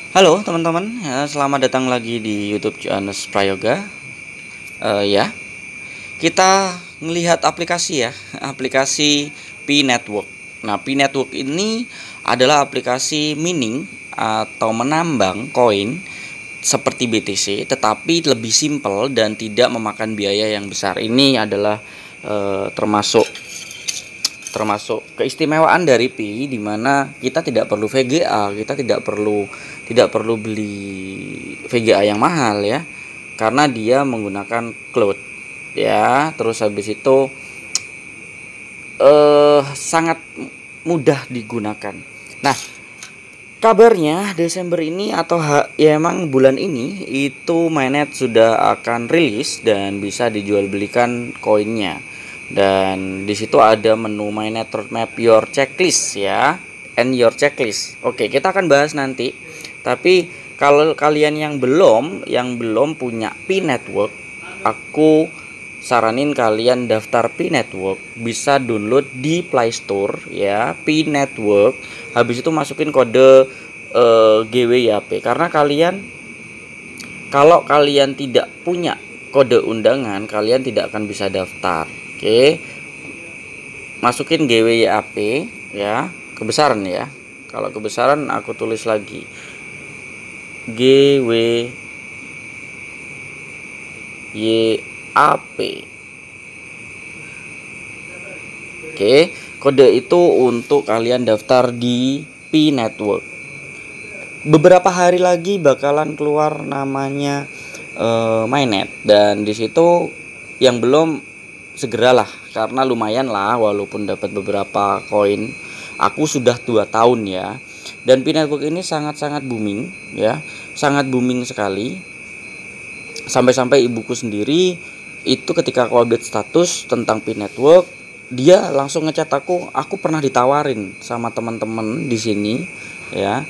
Halo teman-teman, ya, selamat datang lagi di YouTube Johannes Prayoga. Ya, kita melihat aplikasi ya, aplikasi Pi Network. Nah, Pi Network ini adalah aplikasi mining atau menambang koin seperti BTC, tetapi lebih simpel dan tidak memakan biaya yang besar. Ini adalah termasuk keistimewaan dari Pi, di mana kita tidak perlu VGA, kita tidak perlu beli VGA yang mahal ya, karena dia menggunakan cloud ya. Terus habis itu sangat mudah digunakan. Nah, kabarnya Desember ini atau ya emang bulan ini itu mainnet sudah akan rilis dan bisa dijual belikan koinnya. Dan di situ ada menu mainnet roadmap your checklist ya, and your checklist. Oke, kita akan bahas nanti. Tapi kalau kalian yang belum punya Pi Network, aku saranin kalian daftar Pi Network, bisa download di Play Store ya, Pi Network. Habis itu masukin kode GWYP, karena kalau kalian tidak punya kode undangan, kalian tidak akan bisa daftar. Oke, masukin GWYP ya, kebesaran ya. Kalau kebesaran aku tulis lagi GWYAP. Oke, kode itu untuk kalian daftar di Pi Network. Beberapa hari lagi bakalan keluar namanya mainnet, dan di situ yang belum segeralah, karena lumayan lah walaupun dapat beberapa koin. Aku sudah 2 tahun ya, dan Pi Network ini sangat-sangat booming ya, sangat booming sekali. Sampai-sampai ibuku sendiri itu ketika aku update status tentang Pi Network, dia langsung ngechat aku pernah ditawarin sama teman-teman di sini ya,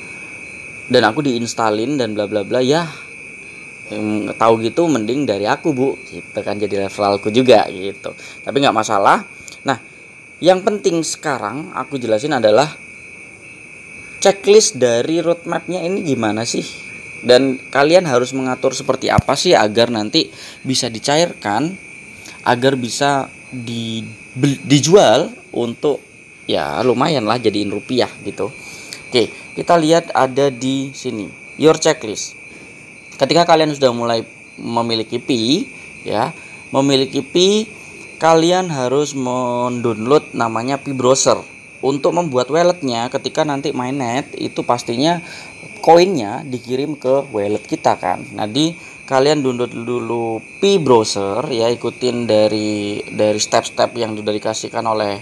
dan aku diinstalin dan bla bla bla ya. Tahu gitu mending dari aku, Bu, gitu kan, jadi referralku juga gitu. Tapi nggak masalah. Nah, yang penting sekarang aku jelasin adalah checklist dari roadmapnya ini gimana sih, dan kalian harus mengatur seperti apa sih agar nanti bisa dicairkan, agar bisa dijual untuk ya lumayan lah jadiin rupiah gitu. Oke, kita lihat ada di sini your checklist. Ketika kalian sudah mulai memiliki Pi ya, kalian harus mendownload namanya Pi Browser untuk membuat walletnya. Ketika nanti mainnet itu pastinya koinnya dikirim ke wallet kita kan. Nanti kalian download dulu Pi Browser ya, ikutin dari step-step yang sudah dikasihkan oleh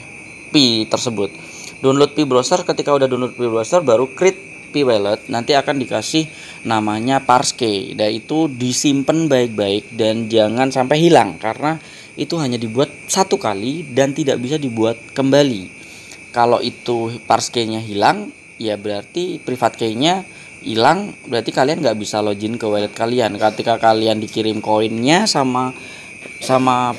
Pi tersebut. Download Pi Browser, ketika udah download Pi Browser baru create Pi Wallet, nanti akan dikasih namanya Parske. Dan itu disimpan baik-baik dan jangan sampai hilang, karena itu hanya dibuat satu kali dan tidak bisa dibuat kembali. Kalau itu Parske-nya hilang, ya berarti private key-nya hilang, berarti kalian nggak bisa login ke wallet kalian. Ketika kalian dikirim koinnya sama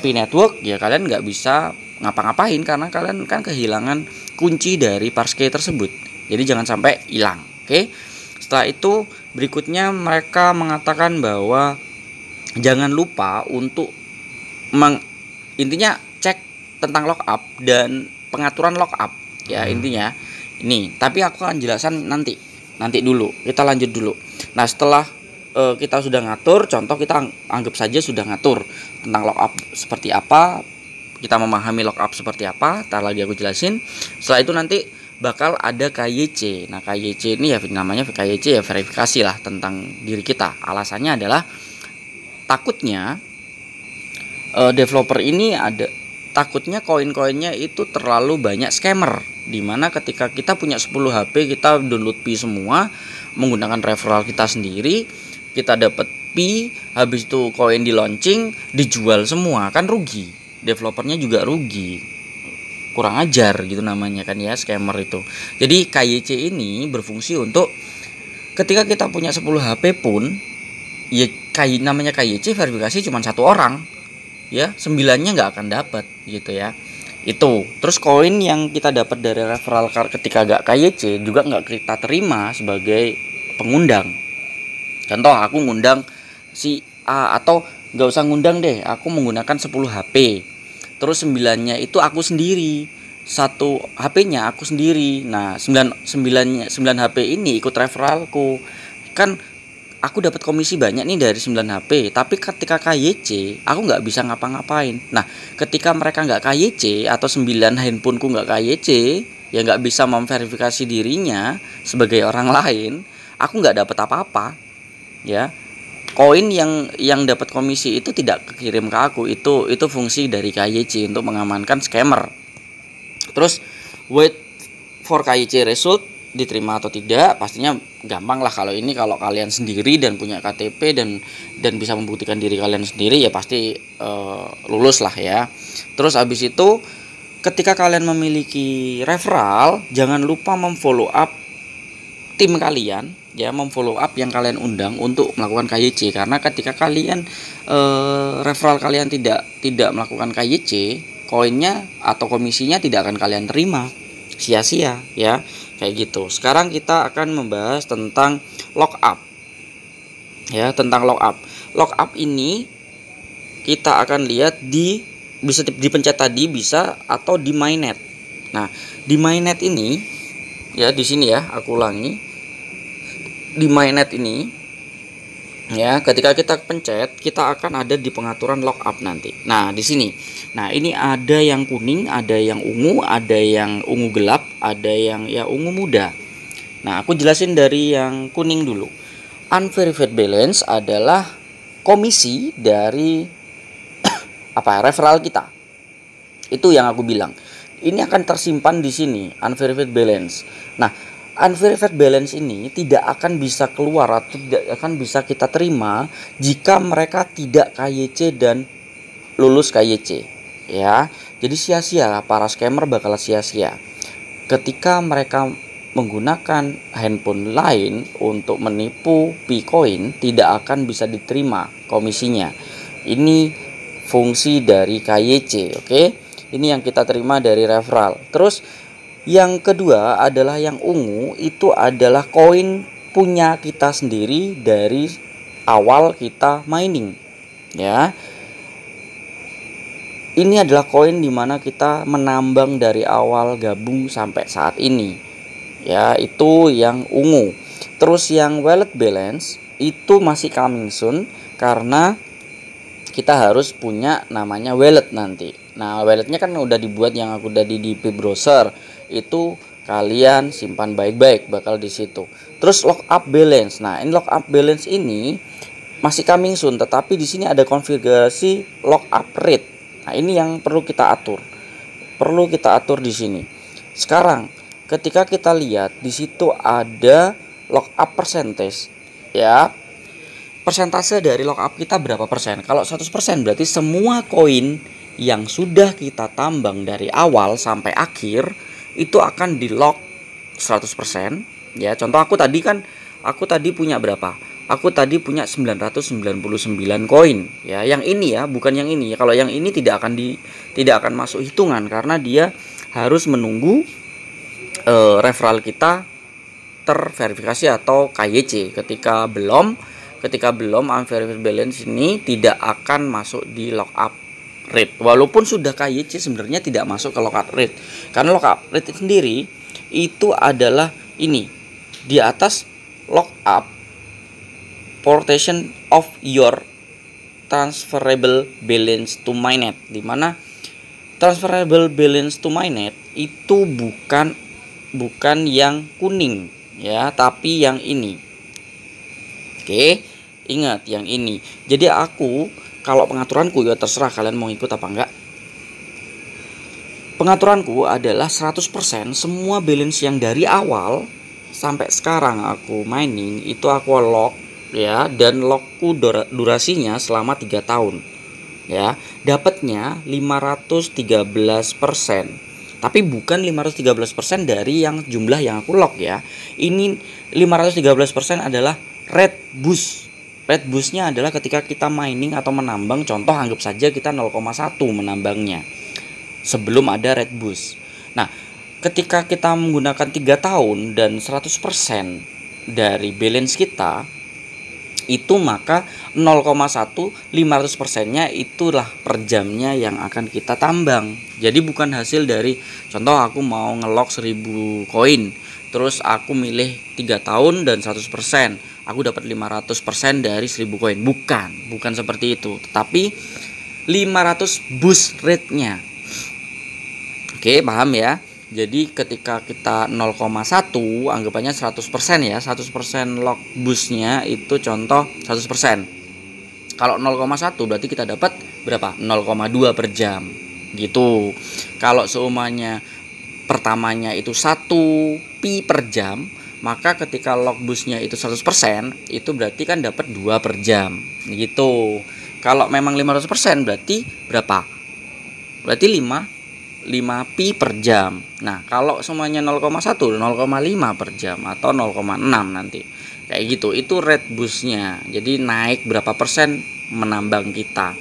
Pi Network, ya kalian nggak bisa ngapa-ngapain karena kalian kan kehilangan kunci dari Parske tersebut. Jadi jangan sampai hilang. Oke. Setelah itu berikutnya mereka mengatakan bahwa jangan lupa untuk intinya cek tentang lockup dan pengaturan lockup ya, intinya ini. Tapi aku akan jelasan nanti dulu, kita lanjut dulu. Nah, setelah kita sudah ngatur, contoh kita anggap saja sudah ngatur tentang lockup seperti apa, kita memahami lockup seperti apa, ntar lagi aku jelasin. Setelah itu nanti bakal ada KYC. Nah, KYC ini ya namanya KYC ya, verifikasi lah tentang diri kita. Alasannya adalah takutnya developer ini takutnya koin-koinnya itu terlalu banyak scammer, dimana ketika kita punya 10 HP, kita download Pi semua menggunakan referral kita sendiri, kita dapat Pi, habis itu koin di launching dijual semua, kan rugi, developernya juga rugi. Kurang ajar gitu namanya kan ya, scammer itu. Jadi KYC ini berfungsi untuk ketika kita punya 10 HP pun ya, namanya KYC verifikasi cuma 1 orang ya, 9-nya nggak akan dapat gitu ya. Itu terus koin yang kita dapat dari referral card ketika gak KYC juga nggak kita terima sebagai pengundang Contoh aku ngundang si A, atau nggak usah ngundang deh, aku menggunakan 10 HP. Terus 9-nya itu aku sendiri. Satu HP-nya aku sendiri. Nah, 9 HP ini ikut referralku. Kan aku dapat komisi banyak nih dari 9 HP, tapi ketika KYC aku nggak bisa ngapa-ngapain. Nah, ketika mereka nggak KYC atau 9 handphoneku nggak KYC, ya nggak bisa memverifikasi dirinya sebagai orang lain, aku nggak dapat apa-apa. Ya, koin yang dapat komisi itu tidak kekirim ke aku. Itu fungsi dari KYC untuk mengamankan scammer. Terus wait for KYC result, diterima atau tidak, pastinya gampang lah kalau ini. Kalau kalian sendiri dan punya KTP dan bisa membuktikan diri kalian sendiri, ya pasti lulus lah ya. Terus habis itu ketika kalian memiliki referral, jangan lupa memfollow up tim kalian, ya, memfollow up yang kalian undang untuk melakukan KYC. Karena ketika kalian referral kalian tidak melakukan KYC, koinnya atau komisinya tidak akan kalian terima, sia-sia ya, kayak gitu. Sekarang kita akan membahas tentang lockup, ya, tentang lockup. Lockup ini kita akan lihat bisa dipencet tadi, bisa, atau di mainnet. Nah, di mainnet ini, ya, di sini ya, aku ulangi. Di mainnet ini, ya, ketika kita pencet, kita akan ada di pengaturan lockup nanti. Nah, di sini. Nah, ini ada yang kuning, ada yang ungu, ada yang ungu gelap, ada yang ya ungu muda. Nah, aku jelasin dari yang kuning dulu. Unverified balance adalah komisi dari referral kita. Itu yang aku bilang. Ini akan tersimpan di sini, unverified balance. Nah, unverified balance ini tidak akan bisa keluar atau tidak akan bisa kita terima jika mereka tidak KYC dan lulus KYC, ya. Jadi sia-sia, para scammer bakal sia-sia ketika mereka menggunakan handphone lain untuk menipu Picoin. Tidak akan bisa diterima komisinya. Ini fungsi dari KYC, oke? Ini yang kita terima dari referral. Terus yang kedua adalah yang ungu, itu adalah koin punya kita sendiri dari awal kita mining, ya. Ini adalah koin dimana kita menambang dari awal gabung sampai saat ini, ya, itu yang ungu. Terus yang wallet balance itu masih coming soon, karena kita harus punya namanya wallet nanti. Nah, walletnya kan udah dibuat, yang aku udah di P-Browser. Itu kalian simpan baik-baik, bakal di situ. Terus lockup balance. Nah, ini lockup balance ini masih coming soon, tetapi di sini ada konfigurasi lockup rate. Nah, ini yang perlu kita atur. Perlu kita atur di sini. Sekarang, ketika kita lihat di situ ada lockup percentage, ya. Persentase dari lockup kita berapa persen? Kalau 100% berarti semua koin yang sudah kita tambang dari awal sampai akhir itu akan di lock 100%, ya. Contoh aku tadi punya berapa? Aku tadi punya 999 koin, ya. Yang ini ya, bukan yang ini. Kalau yang ini tidak akan masuk hitungan karena dia harus menunggu referral kita terverifikasi atau KYC. Ketika belum unverified balance ini tidak akan masuk di lockup rate. Walaupun sudah KYC sebenarnya tidak masuk ke lockup rate. Karena lockup rate sendiri itu adalah ini di atas lockup portion of your transferable balance to mainnet, di mana transferable balance to mainnet itu bukan yang kuning, ya, tapi yang ini. Oke, ingat yang ini. Jadi aku, kalau pengaturanku, ya terserah kalian mau ikut apa enggak. Pengaturanku adalah 100% semua balance yang dari awal sampai sekarang aku mining itu aku lock, ya, dan lockku durasinya selama 3 tahun. Ya, dapatnya 513%. Tapi bukan 513% dari yang jumlah yang aku lock, ya. Ini 513% adalah red boost. Red boostnya adalah ketika kita mining atau menambang. Contoh, anggap saja kita 0,1 menambangnya sebelum ada red boost. Nah, ketika kita menggunakan 3 tahun dan 100% dari balance kita, itu maka 0,1 500%-nya itulah per jamnya yang akan kita tambang. Jadi bukan hasil dari, contoh aku mau ngelok 1000 koin, terus aku milih 3 tahun dan 100%, aku dapat 500% dari 1000 koin. Bukan seperti itu, tetapi 500 boost rate-nya. Oke, paham ya? Jadi ketika kita 0,1 anggapannya 100% ya, 100% lock boostnya itu contoh 100%. Kalau 0,1 berarti kita dapat berapa? 0,2 per jam gitu. Kalau seumanya pertamanya itu 1 pi per jam, maka ketika lock boostnya itu 100%, itu berarti kan dapat 2 per jam gitu. Kalau memang 500% berarti berapa? Berarti 5 pi per jam. Nah, kalau semuanya 0,1, 0,5 per jam atau 0,6 nanti. Kayak gitu. Itu rate boost-nya. Jadi naik berapa persen menambang kita.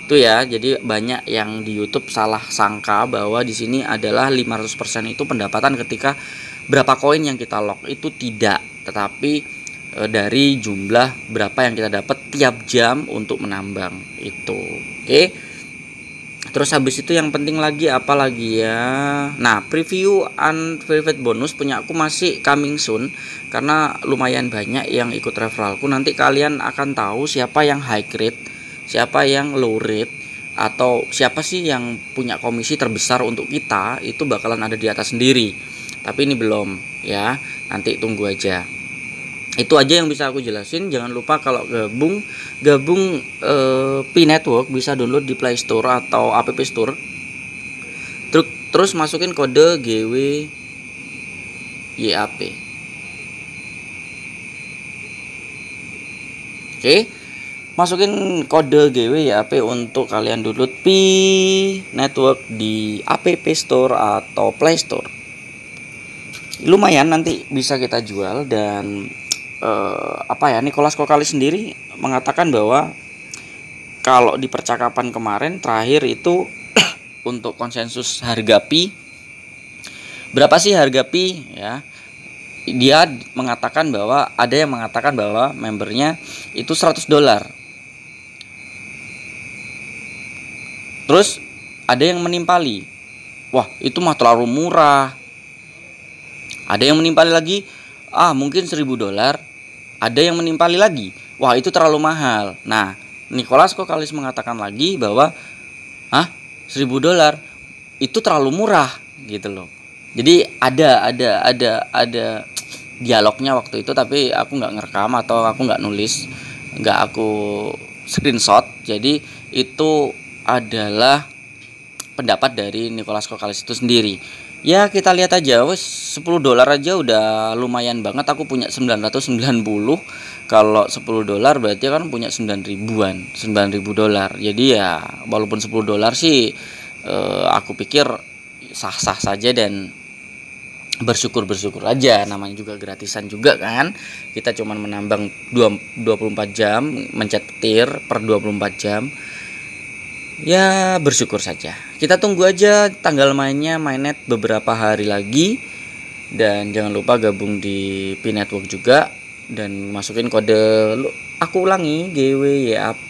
Itu ya. Jadi banyak yang di YouTube salah sangka bahwa di sini adalah 500% itu pendapatan ketika berapa koin yang kita lock. Itu tidak, tetapi dari jumlah berapa yang kita dapat tiap jam untuk menambang itu. Oke. Terus habis itu yang penting lagi apa lagi ya? Nah, preview unverified bonus punya aku masih coming soon karena lumayan banyak yang ikut referralku. Nanti kalian akan tahu siapa yang high rate, siapa yang low rate, atau siapa sih yang punya komisi terbesar untuk kita, itu bakalan ada di atas sendiri. Tapi ini belum ya. Nanti tunggu aja. Itu aja yang bisa aku jelasin. Jangan lupa kalau gabung Pi Network bisa download di Play Store atau App Store. Terus masukin kode GWYAP. Oke. Masukin kode GWYAP untuk kalian download Pi Network di App Store atau Play Store. Lumayan nanti bisa kita jual. Dan Nicholas Kokali sendiri mengatakan bahwa kalau di percakapan kemarin terakhir itu untuk konsensus harga Pi, berapa sih harga Pi ya? Dia mengatakan bahwa ada yang mengatakan bahwa membernya itu $100. Terus ada yang menimpali, wah itu mah terlalu murah. Ada yang menimpali lagi, mungkin $1000. Ada yang menimpali lagi, wah itu terlalu mahal. Nah, Nicholas Kokali mengatakan lagi bahwa $1000 itu terlalu murah gitu loh. Jadi ada dialognya waktu itu, tapi aku nggak ngerekam atau aku nggak nulis, nggak aku screenshot. Jadi itu adalah pendapat dari Nicholas Kokali itu sendiri. Ya kita lihat aja, $10 aja udah lumayan banget. Aku punya 990. Kalau $10 berarti kan punya 9.000-an, $9.000. Jadi ya walaupun $10 sih aku pikir sah-sah saja dan bersyukur aja. Namanya juga gratisan juga kan. Kita cuman menambang 24 jam, mencet petir per 24 jam. Ya bersyukur saja. Kita tunggu aja tanggal mainnya, mainnet beberapa hari lagi. Dan jangan lupa gabung di Pi Network juga. Dan masukin kode, aku ulangi, GWYAP.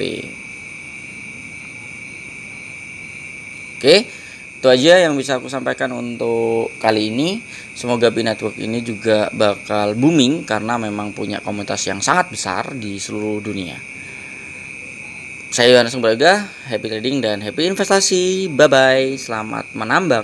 Oke, itu aja yang bisa aku sampaikan untuk kali ini. Semoga Pi Network ini juga bakal booming karena memang punya komunitas yang sangat besar di seluruh dunia. Saya Yohanes Braga, happy trading dan happy investasi. Bye bye, selamat menambang.